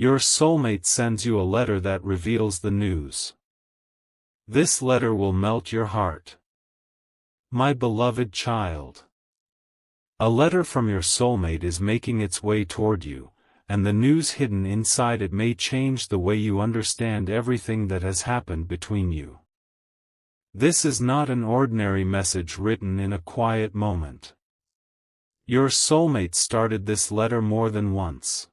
Your soulmate sends you a letter that reveals the news. This letter will melt your heart. My beloved child. A letter from your soulmate is making its way toward you, and the news hidden inside it may change the way you understand everything that has happened between you. This is not an ordinary message written in a quiet moment. Your soulmate started this letter more than once.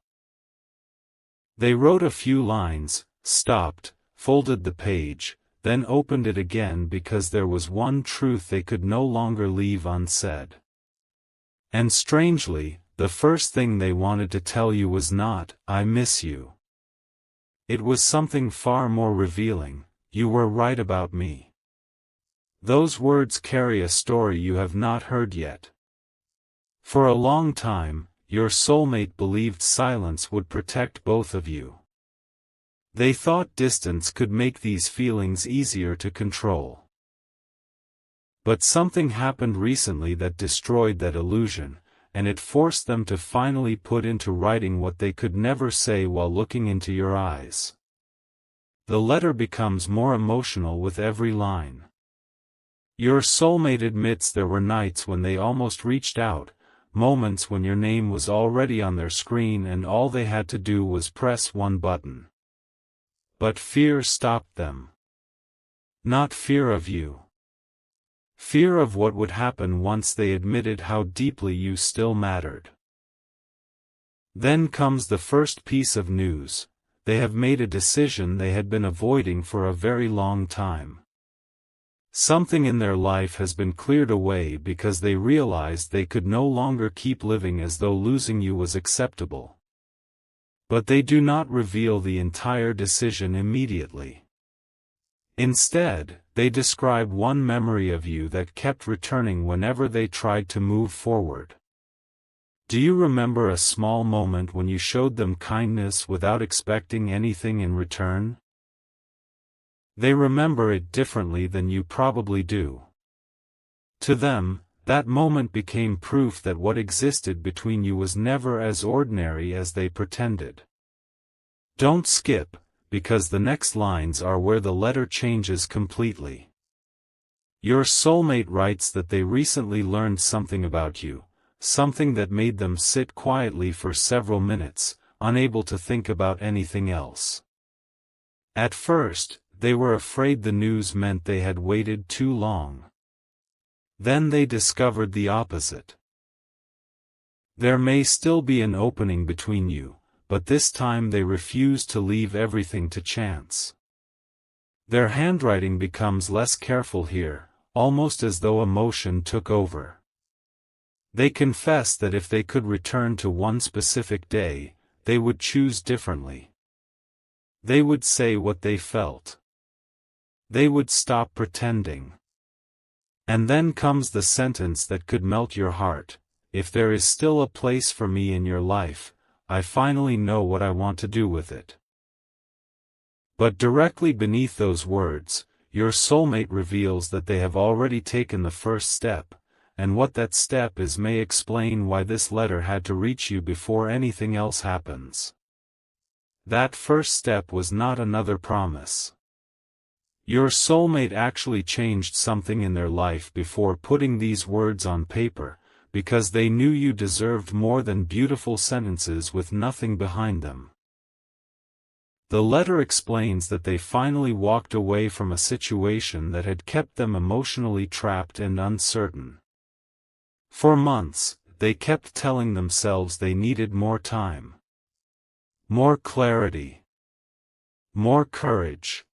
They wrote a few lines, stopped, folded the page, then opened it again because there was one truth they could no longer leave unsaid. And strangely, the first thing they wanted to tell you was not, "I miss you." It was something far more revealing, "You were right about me." Those words carry a story you have not heard yet. For a long time, your soulmate believed silence would protect both of you. They thought distance could make these feelings easier to control. But something happened recently that destroyed that illusion, and it forced them to finally put into writing what they could never say while looking into your eyes. The letter becomes more emotional with every line. Your soulmate admits there were nights when they almost reached out, moments when your name was already on their screen and all they had to do was press one button. But fear stopped them. Not fear of you. Fear of what would happen once they admitted how deeply you still mattered. Then comes the first piece of news: they have made a decision they had been avoiding for a very long time. Something in their life has been cleared away because they realized they could no longer keep living as though losing you was acceptable. But they do not reveal the entire decision immediately. Instead, they describe one memory of you that kept returning whenever they tried to move forward. Do you remember a small moment when you showed them kindness without expecting anything in return? They remember it differently than you probably do. To them, that moment became proof that what existed between you was never as ordinary as they pretended. Don't skip, because the next lines are where the letter changes completely. Your soulmate writes that they recently learned something about you, something that made them sit quietly for several minutes, unable to think about anything else. At first, they were afraid the news meant they had waited too long. Then they discovered the opposite. There may still be an opening between you, but this time they refuse to leave everything to chance. Their handwriting becomes less careful here, almost as though emotion took over. They confess that if they could return to one specific day, they would choose differently. They would say what they felt. They would stop pretending. And then comes the sentence that could melt your heart: "If there is still a place for me in your life, I finally know what I want to do with it." But directly beneath those words, your soulmate reveals that they have already taken the first step, and what that step is may explain why this letter had to reach you before anything else happens. That first step was not another promise. Your soulmate actually changed something in their life before putting these words on paper, because they knew you deserved more than beautiful sentences with nothing behind them. The letter explains that they finally walked away from a situation that had kept them emotionally trapped and uncertain. For months, they kept telling themselves they needed more time, more clarity, more courage.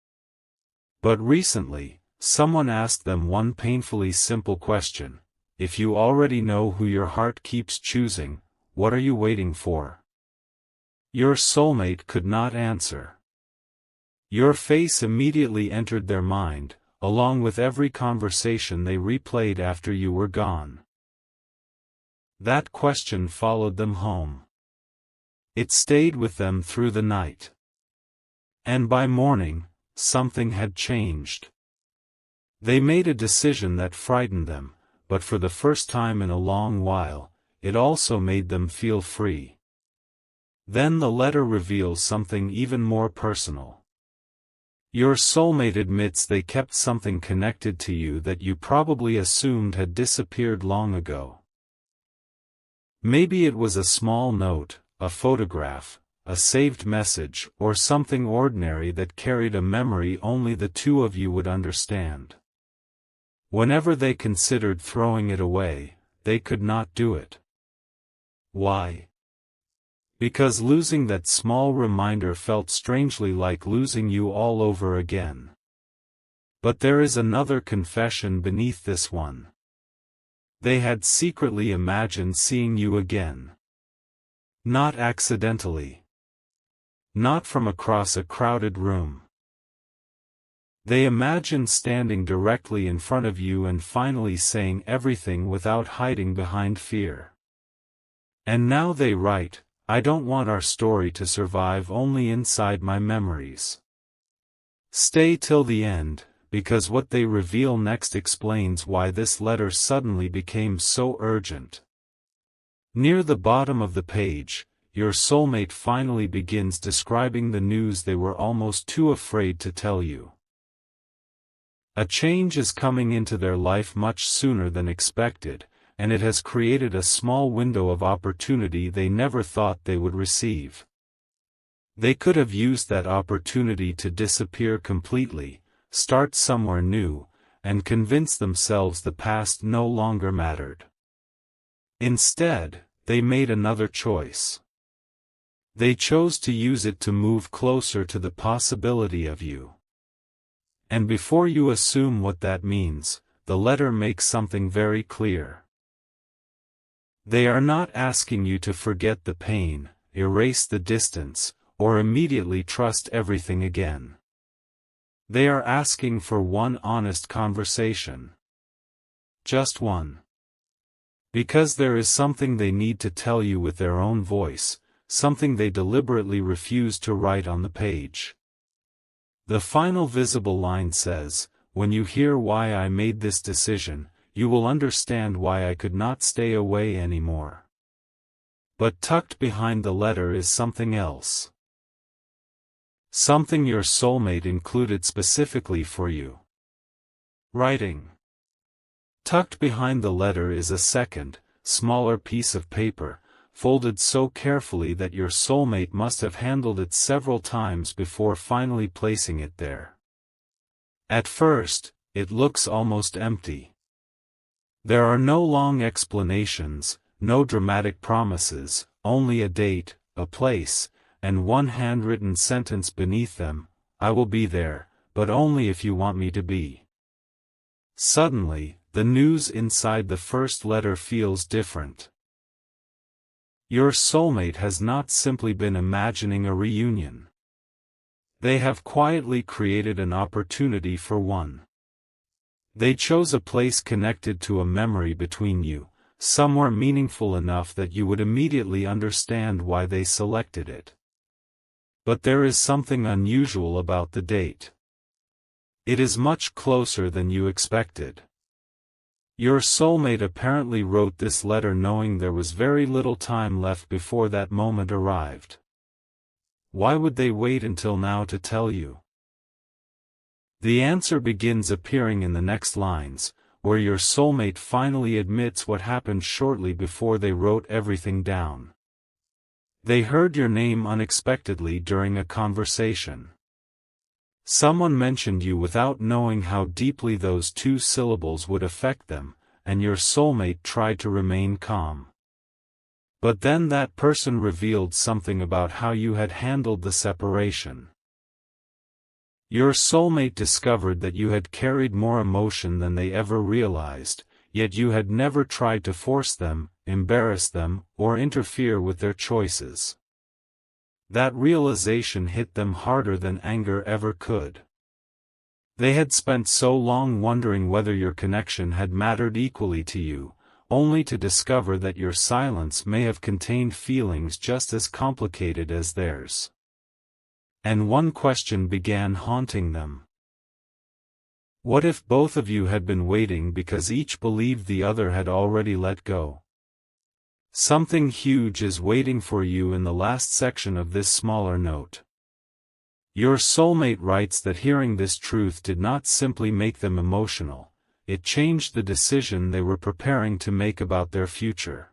But recently, someone asked them one painfully simple question: if you already know who your heart keeps choosing, what are you waiting for? Your soulmate could not answer. Your face immediately entered their mind, along with every conversation they replayed after you were gone. That question followed them home. It stayed with them through the night. And by morning, something had changed. They made a decision that frightened them, but for the first time in a long while, it also made them feel free. Then the letter reveals something even more personal. Your soulmate admits they kept something connected to you that you probably assumed had disappeared long ago. Maybe it was a small note, a photograph, a saved message, or something ordinary that carried a memory only the two of you would understand. Whenever they considered throwing it away, they could not do it. Why? Because losing that small reminder felt strangely like losing you all over again. But there is another confession beneath this one. They had secretly imagined seeing you again. Not accidentally. Not from across a crowded room. They imagined standing directly in front of you and finally saying everything without hiding behind fear. And now they write, "I don't want our story to survive only inside my memories." Stay till the end, because what they reveal next explains why this letter suddenly became so urgent. Near the bottom of the page, your soulmate finally begins describing the news they were almost too afraid to tell you. A change is coming into their life much sooner than expected, and it has created a small window of opportunity they never thought they would receive. They could have used that opportunity to disappear completely, start somewhere new, and convince themselves the past no longer mattered. Instead, they made another choice. They chose to use it to move closer to the possibility of you. And before you assume what that means, the letter makes something very clear. They are not asking you to forget the pain, erase the distance, or immediately trust everything again. They are asking for one honest conversation. Just one. Because there is something they need to tell you with their own voice, something they deliberately refuse to write on the page. The final visible line says, "When you hear why I made this decision, you will understand why I could not stay away anymore." But tucked behind the letter is something else. Something your soulmate included specifically for you. Writing. Tucked behind the letter is a second, smaller piece of paper, folded so carefully that your soulmate must have handled it several times before finally placing it there. At first, it looks almost empty. There are no long explanations, no dramatic promises, only a date, a place, and one handwritten sentence beneath them: "I will be there, but only if you want me to be." Suddenly, the news inside the first letter feels different. Your soulmate has not simply been imagining a reunion. They have quietly created an opportunity for one. They chose a place connected to a memory between you, somewhere meaningful enough that you would immediately understand why they selected it. But there is something unusual about the date. It is much closer than you expected. Your soulmate apparently wrote this letter knowing there was very little time left before that moment arrived. Why would they wait until now to tell you? The answer begins appearing in the next lines, where your soulmate finally admits what happened shortly before they wrote everything down. They heard your name unexpectedly during a conversation. Someone mentioned you without knowing how deeply those two syllables would affect them, and your soulmate tried to remain calm. But then that person revealed something about how you had handled the separation. Your soulmate discovered that you had carried more emotion than they ever realized, yet you had never tried to force them, embarrass them, or interfere with their choices. That realization hit them harder than anger ever could. They had spent so long wondering whether your connection had mattered equally to you, only to discover that your silence may have contained feelings just as complicated as theirs. And one question began haunting them. What if both of you had been waiting because each believed the other had already let go? Something huge is waiting for you in the last section of this smaller note. Your soulmate writes that hearing this truth did not simply make them emotional, it changed the decision they were preparing to make about their future.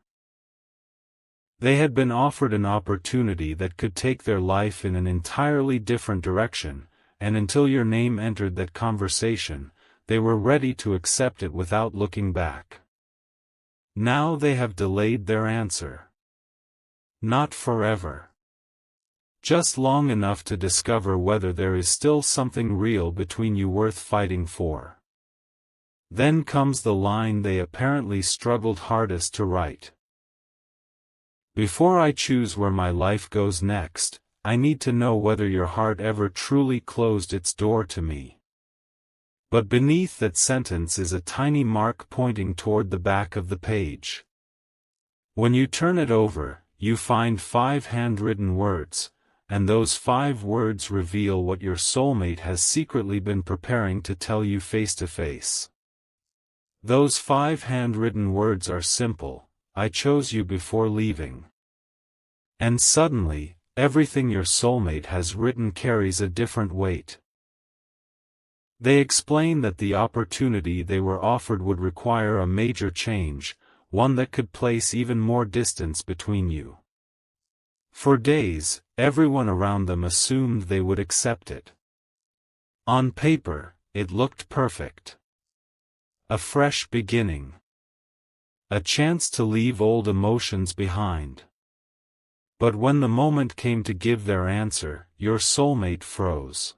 They had been offered an opportunity that could take their life in an entirely different direction, and until your name entered that conversation, they were ready to accept it without looking back. Now they have delayed their answer. Not forever. Just long enough to discover whether there is still something real between you worth fighting for. Then comes the line they apparently struggled hardest to write. Before I choose where my life goes next, I need to know whether your heart ever truly closed its door to me. But beneath that sentence is a tiny mark pointing toward the back of the page. When you turn it over, you find 5 handwritten words, and those 5 words reveal what your soulmate has secretly been preparing to tell you face to face. Those 5 handwritten words are simple: I chose you before leaving. And suddenly, everything your soulmate has written carries a different weight. They explain that the opportunity they were offered would require a major change, one that could place even more distance between you. For days, everyone around them assumed they would accept it. On paper, it looked perfect. A fresh beginning. A chance to leave old emotions behind. But when the moment came to give their answer, your soulmate froze.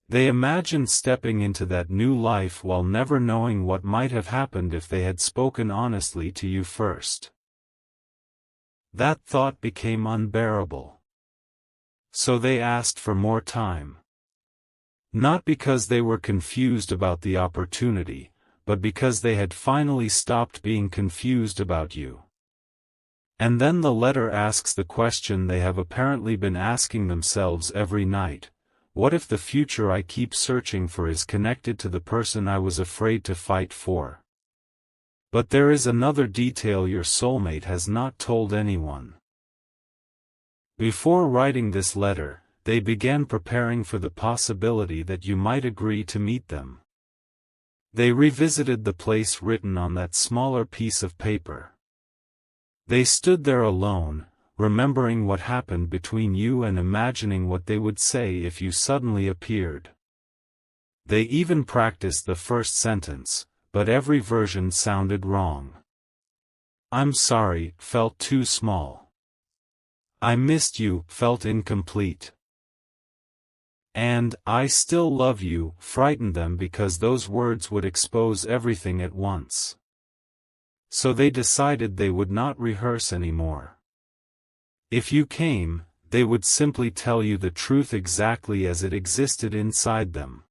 They imagined stepping into that new life while never knowing what might have happened if they had spoken honestly to you first. That thought became unbearable. So they asked for more time. Not because they were confused about the opportunity, but because they had finally stopped being confused about you. And then the letter asks the question they have apparently been asking themselves every night: what if the future I keep searching for is connected to the person I was afraid to fight for? But there is another detail your soulmate has not told anyone. Before writing this letter, they began preparing for the possibility that you might agree to meet them. They revisited the place written on that smaller piece of paper. They stood there alone, remembering what happened between you and imagining what they would say if you suddenly appeared. They even practiced the first sentence, but every version sounded wrong. I'm sorry felt too small. I missed you felt incomplete. And I still love you frightened them because those words would expose everything at once. So they decided they would not rehearse anymore. If you came, they would simply tell you the truth exactly as it existed inside them.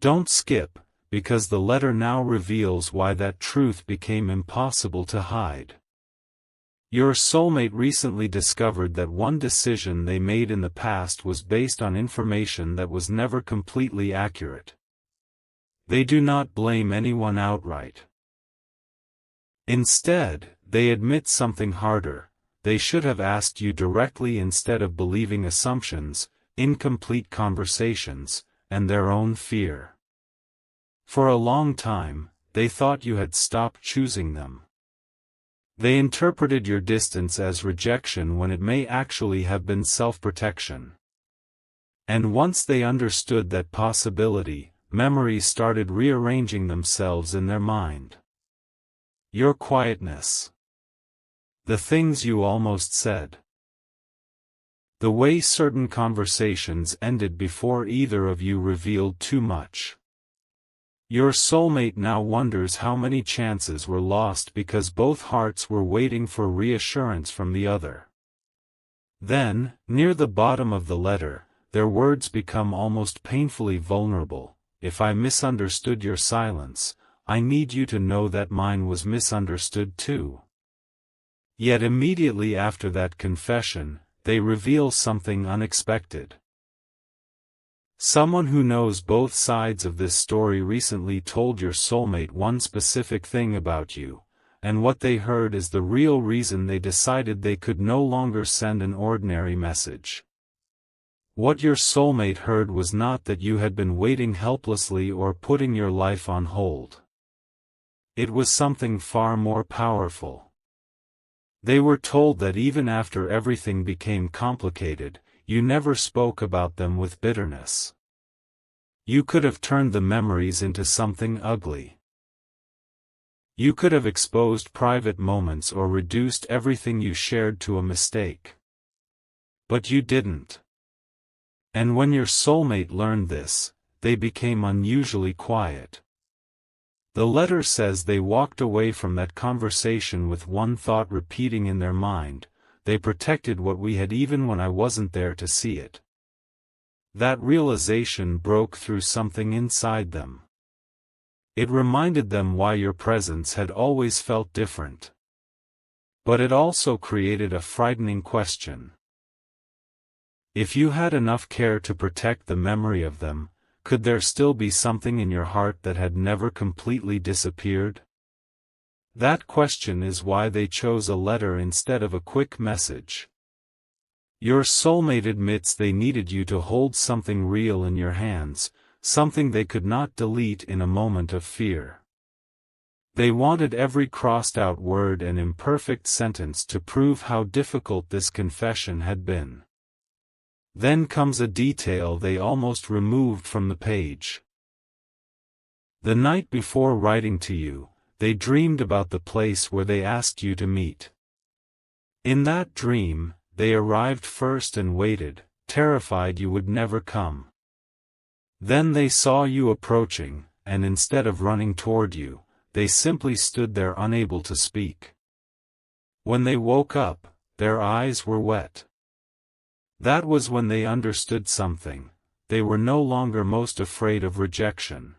Don't skip, because the letter now reveals why that truth became impossible to hide. Your soulmate recently discovered that one decision they made in the past was based on information that was never completely accurate. They do not blame anyone outright. Instead, they admit something harder: they should have asked you directly instead of believing assumptions, incomplete conversations, and their own fear. For a long time, they thought you had stopped choosing them. They interpreted your distance as rejection when it may actually have been self-protection. And once they understood that possibility, memories started rearranging themselves in their mind. Your quietness. The things you almost said. The way certain conversations ended before either of you revealed too much. Your soulmate now wonders how many chances were lost because both hearts were waiting for reassurance from the other. Then, near the bottom of the letter, their words become almost painfully vulnerable. If I misunderstood your silence, I need you to know that mine was misunderstood too. Yet immediately after that confession, they reveal something unexpected. Someone who knows both sides of this story recently told your soulmate one specific thing about you, and what they heard is the real reason they decided they could no longer send an ordinary message. What your soulmate heard was not that you had been waiting helplessly or putting your life on hold. It was something far more powerful. They were told that even after everything became complicated, you never spoke about them with bitterness. You could have turned the memories into something ugly. You could have exposed private moments or reduced everything you shared to a mistake. But you didn't. And when your soulmate learned this, they became unusually quiet. The letter says they walked away from that conversation with one thought repeating in their mind: they protected what we had even when I wasn't there to see it. That realization broke through something inside them. It reminded them why your presence had always felt different. But it also created a frightening question. If you had enough care to protect the memory of them, could there still be something in your heart that had never completely disappeared? That question is why they chose a letter instead of a quick message. Your soulmate admits they needed you to hold something real in your hands, something they could not delete in a moment of fear. They wanted every crossed-out word and imperfect sentence to prove how difficult this confession had been. Then comes a detail they almost removed from the page. The night before writing to you, they dreamed about the place where they asked you to meet. In that dream, they arrived first and waited, terrified you would never come. Then they saw you approaching, and instead of running toward you, they simply stood there unable to speak. When they woke up, their eyes were wet. That was when they understood something: they were no longer most afraid of rejection.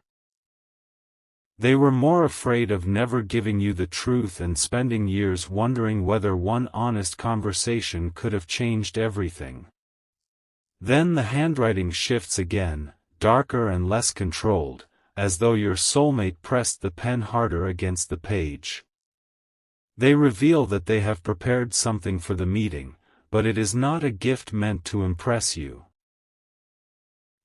They were more afraid of never giving you the truth and spending years wondering whether one honest conversation could have changed everything. Then the handwriting shifts again, darker and less controlled, as though your soulmate pressed the pen harder against the page. They reveal that they have prepared something for the meeting, but it is not a gift meant to impress you.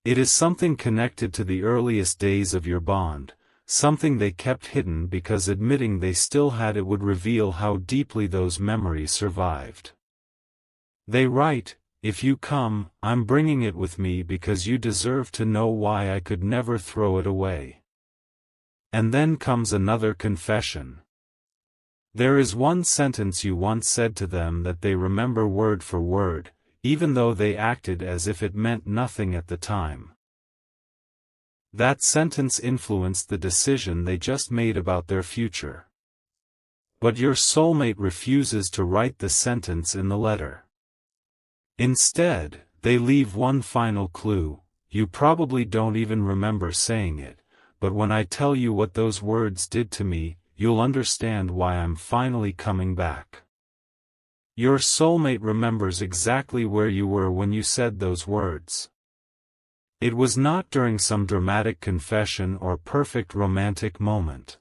It is something connected to the earliest days of your bond, something they kept hidden because admitting they still had it would reveal how deeply those memories survived. They write, "If you come, I'm bringing it with me because you deserve to know why I could never throw it away." And then comes another confession. There is one sentence you once said to them that they remember word for word, even though they acted as if it meant nothing at the time. That sentence influenced the decision they just made about their future. But your soulmate refuses to write the sentence in the letter. Instead, they leave one final clue: you probably don't even remember saying it, but when I tell you what those words did to me, you'll understand why I'm finally coming back. Your soulmate remembers exactly where you were when you said those words. It was not during some dramatic confession or perfect romantic moment.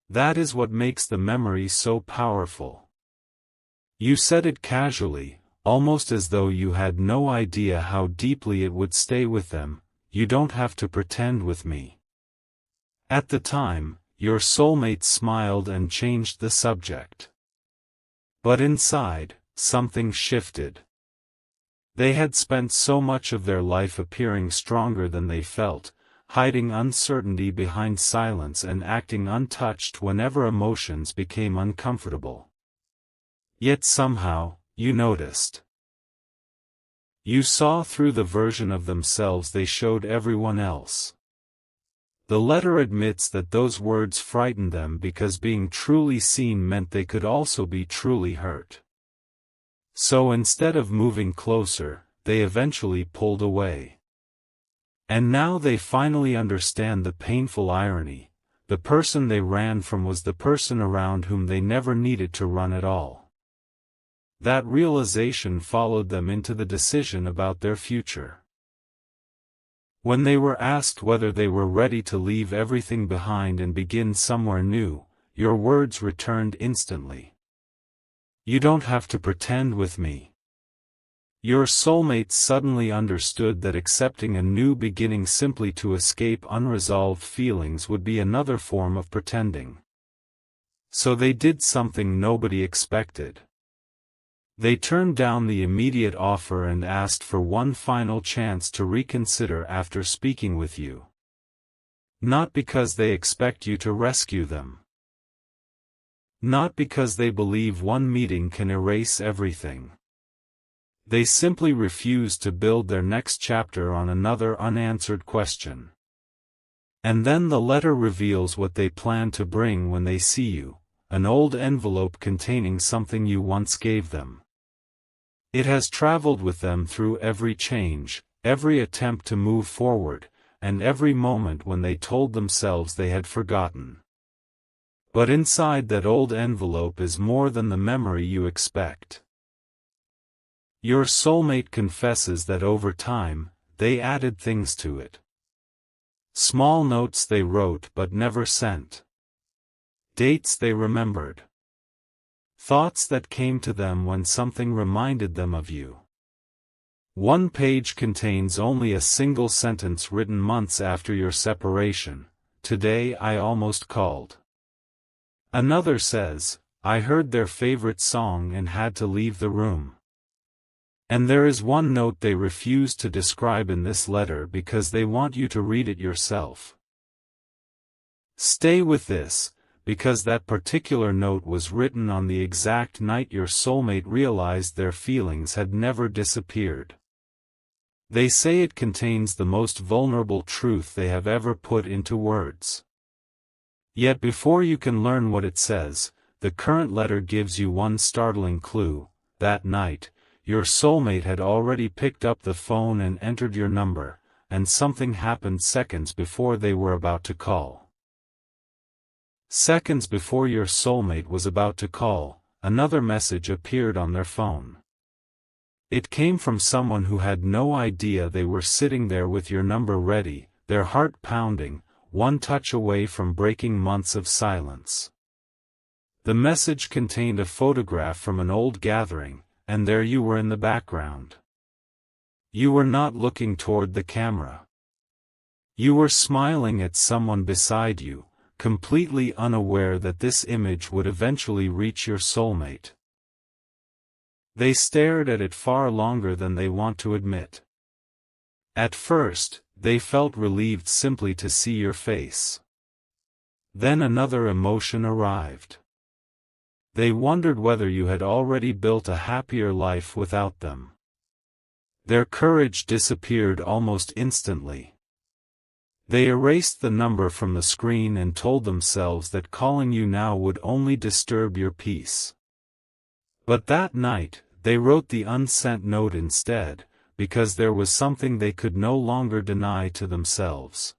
That is what makes the memory so powerful. You said it casually, almost as though you had no idea how deeply it would stay with them. "You don't have to pretend with me." At the time, your soulmate smiled and changed the subject. But inside, something shifted. They had spent so much of their life appearing stronger than they felt, hiding uncertainty behind silence and acting untouched whenever emotions became uncomfortable. Yet somehow, you noticed. You saw through the version of themselves they showed everyone else. The letter admits that those words frightened them because being truly seen meant they could also be truly hurt. So instead of moving closer, they eventually pulled away. And now they finally understand the painful irony: the person they ran from was the person around whom they never needed to run at all. That realization followed them into the decision about their future. When they were asked whether they were ready to leave everything behind and begin somewhere new, your words returned instantly. You don't have to pretend with me. Your soulmate suddenly understood that accepting a new beginning simply to escape unresolved feelings would be another form of pretending. So they did something nobody expected. They turned down the immediate offer and asked for one final chance to reconsider after speaking with you. Not because they expect you to rescue them. Not because they believe one meeting can erase everything. They simply refuse to build their next chapter on another unanswered question. And then the letter reveals what they plan to bring when they see you, an old envelope containing something you once gave them. It has traveled with them through every change, every attempt to move forward, and every moment when they told themselves they had forgotten. But inside that old envelope is more than the memory you expect. Your soulmate confesses that over time, they added things to it. Small notes they wrote but never sent. Dates they remembered. Thoughts that came to them when something reminded them of you. One page contains only a single sentence written months after your separation: "Today I almost called." Another says, "I heard their favorite song and had to leave the room." And there is one note they refuse to describe in this letter because they want you to read it yourself. Stay with this, because that particular note was written on the exact night your soulmate realized their feelings had never disappeared. They say it contains the most vulnerable truth they have ever put into words. Yet before you can learn what it says, the current letter gives you one startling clue. That night, your soulmate had already picked up the phone and entered your number, and something happened seconds before they were about to call. Seconds before your soulmate was about to call, another message appeared on their phone. It came from someone who had no idea they were sitting there with your number ready, their heart pounding, one touch away from breaking months of silence. The message contained a photograph from an old gathering, and there you were in the background. You were not looking toward the camera. You were smiling at someone beside you, completely unaware that this image would eventually reach your soulmate. They stared at it far longer than they want to admit. At first, they felt relieved simply to see your face. Then another emotion arrived. They wondered whether you had already built a happier life without them. Their courage disappeared almost instantly. They erased the number from the screen and told themselves that calling you now would only disturb your peace. But that night, they wrote the unsent note instead, because there was something they could no longer deny to themselves.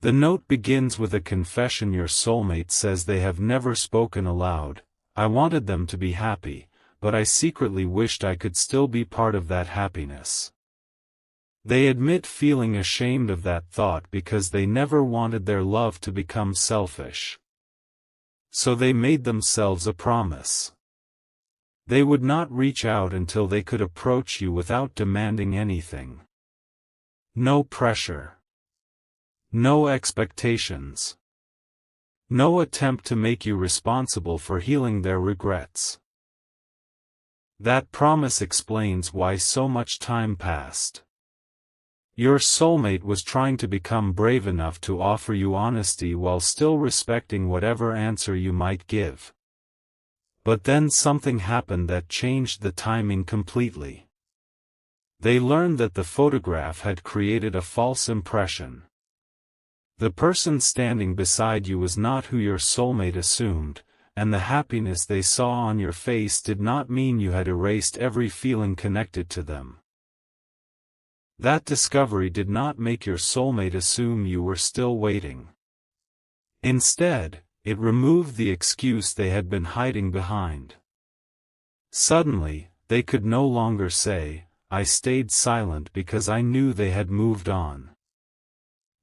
The note begins with a confession your soulmate says they have never spoken aloud. "I wanted them to be happy, but I secretly wished I could still be part of that happiness." They admit feeling ashamed of that thought because they never wanted their love to become selfish. So they made themselves a promise. They would not reach out until they could approach you without demanding anything. No pressure. No expectations. No attempt to make you responsible for healing their regrets. That promise explains why so much time passed. Your soulmate was trying to become brave enough to offer you honesty while still respecting whatever answer you might give. But then something happened that changed the timing completely. They learned that the photograph had created a false impression. The person standing beside you was not who your soulmate assumed, and the happiness they saw on your face did not mean you had erased every feeling connected to them. That discovery did not make your soulmate assume you were still waiting. Instead, it removed the excuse they had been hiding behind. Suddenly, they could no longer say, "I stayed silent because I knew they had moved on."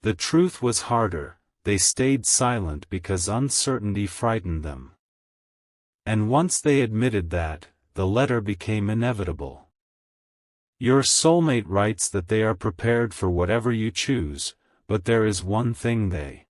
The truth was harder, they stayed silent because uncertainty frightened them. And once they admitted that, the letter became inevitable. Your soulmate writes that they are prepared for whatever you choose, but there is one thing they